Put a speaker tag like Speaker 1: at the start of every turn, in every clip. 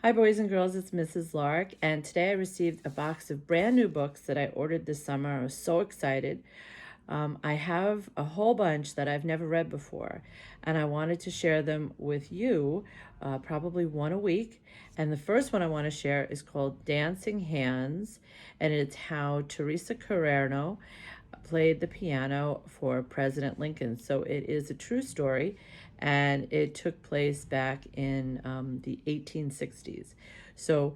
Speaker 1: Hi, boys and girls, it's Mrs. Lark, and today I received a box of brand new books that I ordered this summer. I was so excited. I have a whole bunch that I've never read before, and I wanted to share them with you, probably one a week. And the first one I want to share is called Dancing Hands, and it's how Teresa Carrero played the piano for President Lincoln. So it is a true story, and it took place back in the 1860s. So,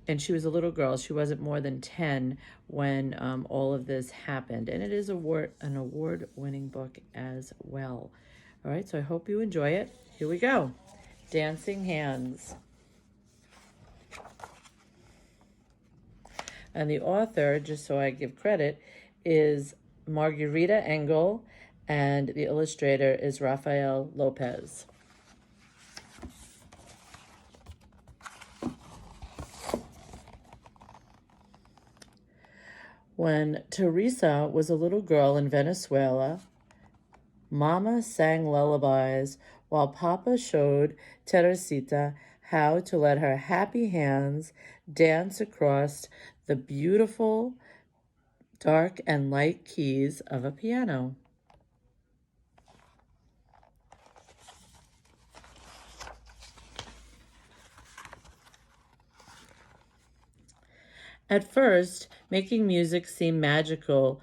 Speaker 1: and she was a little girl. She wasn't more than 10 when all of this happened. And it is an award-winning book as well. All right, so I hope you enjoy it. Here we go. Dancing Hands. And the author, just so I give credit, is Margarita Engel, and the illustrator is Rafael Lopez. When Teresa was a little girl in Venezuela, Mama sang lullabies while Papa showed Teresita how to let her happy hands dance across the beautiful dark and light keys of a piano. At first, making music seemed magical,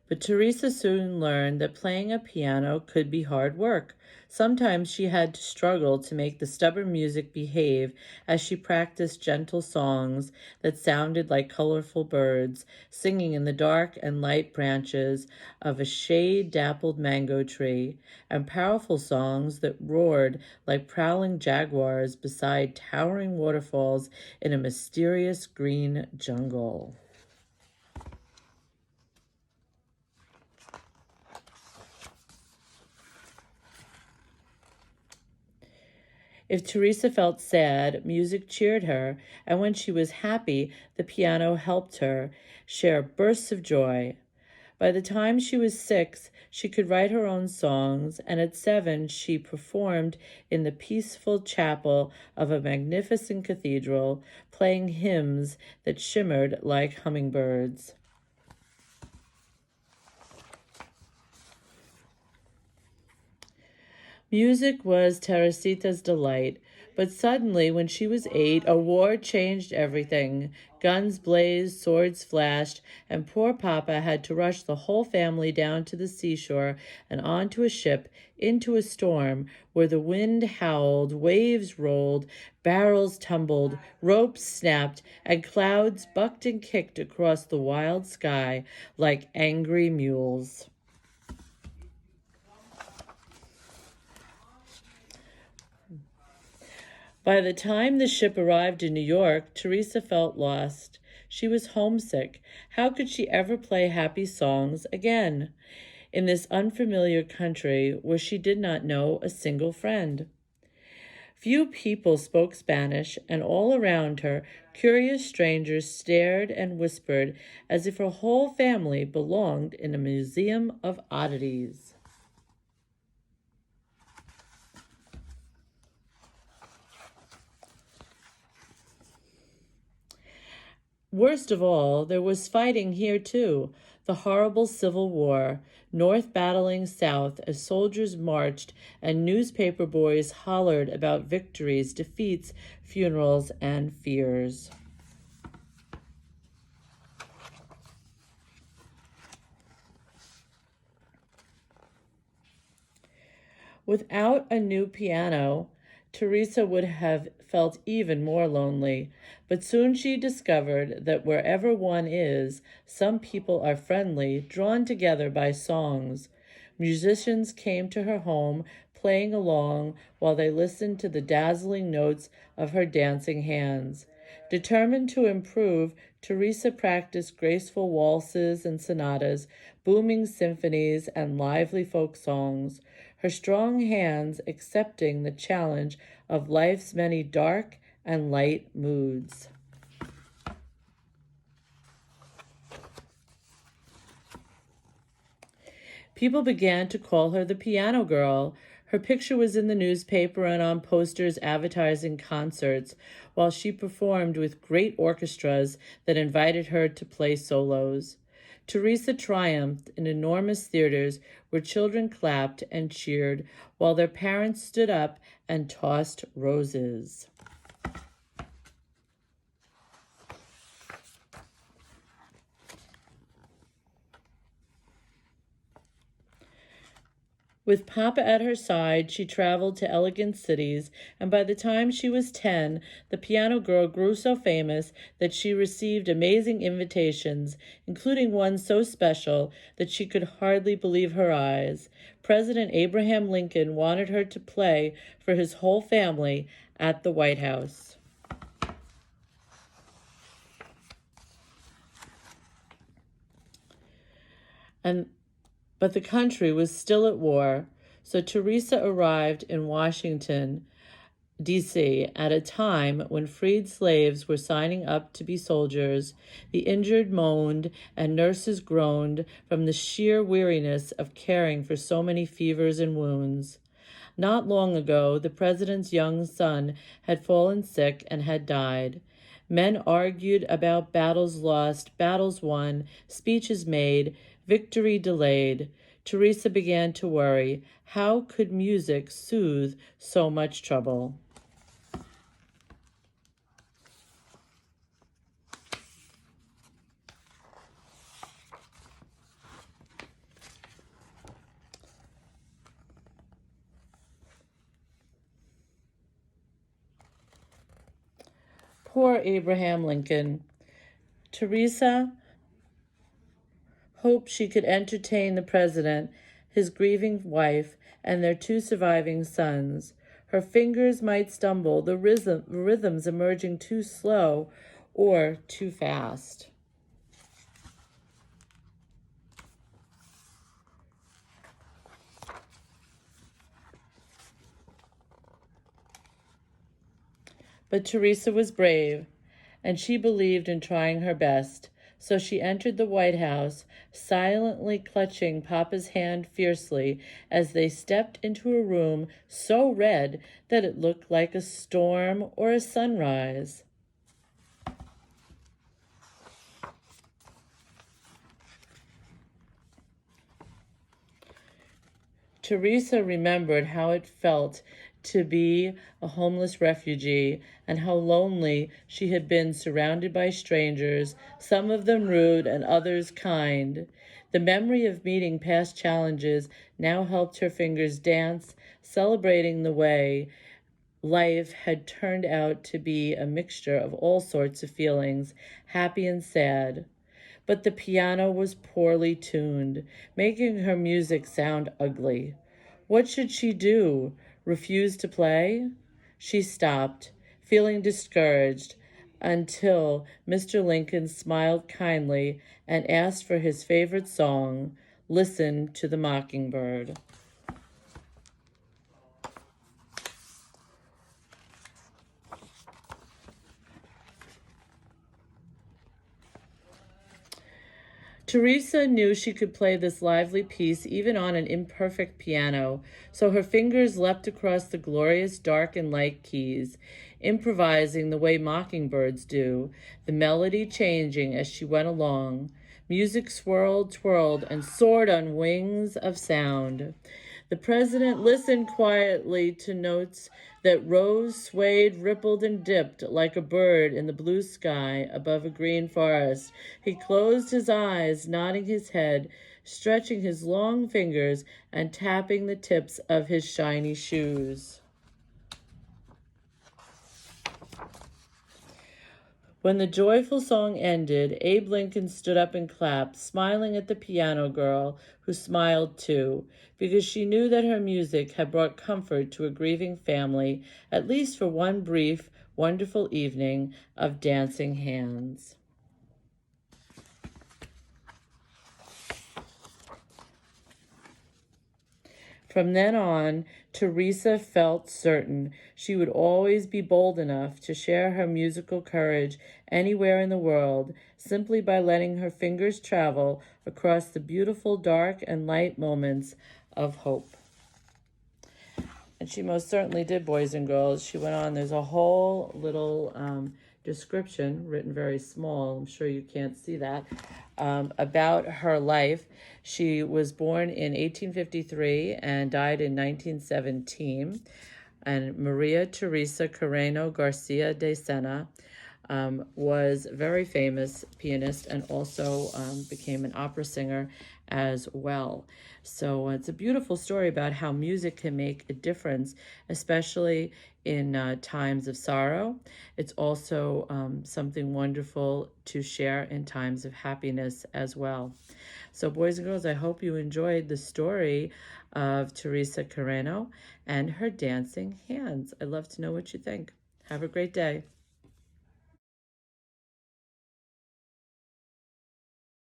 Speaker 1: but Teresa soon learned that playing a piano could be hard work. Sometimes she had to struggle to make the stubborn music behave as she practiced gentle songs that sounded like colorful birds singing in the dark and light branches of a shade-dappled mango tree, and powerful songs that roared like prowling jaguars beside towering waterfalls in a mysterious green jungle. If Teresa felt sad, music cheered her, and when she was happy, the piano helped her share bursts of joy. By the time she was 6, she could write her own songs, and at 7, she performed in the peaceful chapel of a magnificent cathedral, playing hymns that shimmered like hummingbirds. Music was Teresita's delight, but suddenly, when she was 8, a war changed everything. Guns blazed, swords flashed, and poor Papa had to rush the whole family down to the seashore and onto a ship into a storm where the wind howled, waves rolled, barrels tumbled, ropes snapped, and clouds bucked and kicked across the wild sky like angry mules. By the time the ship arrived in New York, Teresa felt lost. She was homesick. How could she ever play happy songs again in this unfamiliar country where she did not know a single friend? Few people spoke Spanish, and all around her, curious strangers stared and whispered as if her whole family belonged in a museum of oddities. Worst of all, there was fighting here too, the horrible Civil War, North battling South as soldiers marched and newspaper boys hollered about victories, defeats, funerals, and fears. Without a new piano, Teresa would have felt even more lonely, but soon she discovered that wherever one is, some people are friendly, drawn together by songs. Musicians came to her home, playing along while they listened to the dazzling notes of her dancing hands. Determined to improve, Teresa practiced graceful waltzes and sonatas, booming symphonies, and lively folk songs, her strong hands accepting the challenge of life's many dark and light moods. People began to call her the piano girl. Her picture was in the newspaper and on posters advertising concerts, while she performed with great orchestras that invited her to play solos. Teresa triumphed in enormous theaters where children clapped and cheered while their parents stood up and tossed roses. With Papa at her side, she traveled to elegant cities, and by the time she was 10, the piano girl grew so famous that she received amazing invitations, including one so special that she could hardly believe her eyes. President Abraham Lincoln wanted her to play for his whole family at the White House. But the country was still at war, so Teresa arrived in Washington, D.C. at a time when freed slaves were signing up to be soldiers. The injured moaned and nurses groaned from the sheer weariness of caring for so many fevers and wounds. Not long ago, the president's young son had fallen sick and had died. Men argued about battles lost, battles won, speeches made, victory delayed. Teresa began to worry. How could music soothe so much trouble? Poor Abraham Lincoln. Teresa hoped she could entertain the president, his grieving wife, and their two surviving sons. Her fingers might stumble, the rhythms emerging too slow or too fast. But Teresa was brave, and she believed in trying her best. So she entered the White House, silently clutching Papa's hand fiercely as they stepped into a room so red that it looked like a storm or a sunrise. Teresa remembered how it felt to be a homeless refugee and how lonely she had been surrounded by strangers, some of them rude and others kind. The memory of meeting past challenges now helped her fingers dance, celebrating the way life had turned out to be a mixture of all sorts of feelings, happy and sad. But the piano was poorly tuned, making her music sound ugly. What should she do? Refuse to play? She stopped, feeling discouraged, until Mr. Lincoln smiled kindly and asked for his favorite song, Listen to the Mockingbird. Teresa knew she could play this lively piece even on an imperfect piano, so her fingers leapt across the glorious dark and light keys, improvising the way mockingbirds do, the melody changing as she went along. Music swirled, twirled, and soared on wings of sound. The president listened quietly to notes that rose, swayed, rippled, and dipped like a bird in the blue sky above a green forest. He closed his eyes, nodding his head, stretching his long fingers, and tapping the tips of his shiny shoes. When the joyful song ended, Abe Lincoln stood up and clapped, smiling at the piano girl, who smiled too, because she knew that her music had brought comfort to a grieving family, at least for one brief, wonderful evening of dancing hands. From then on, Teresa felt certain she would always be bold enough to share her musical courage anywhere in the world, simply by letting her fingers travel across the beautiful dark and light moments of hope. And she most certainly did, boys and girls. She went on, there's a whole little description written very small. I'm sure you can't see that. About her life. She was born in 1853 and died in 1917. And Maria Teresa Carreno Garcia de Sena was a very famous pianist and also became an opera singer as well. So it's a beautiful story about how music can make a difference, especially in times of sorrow. It's also something wonderful to share in times of happiness as well. So boys and girls, I hope you enjoyed the story of Teresa Carreno and her dancing hands. I'd love to know what you think. Have a great day.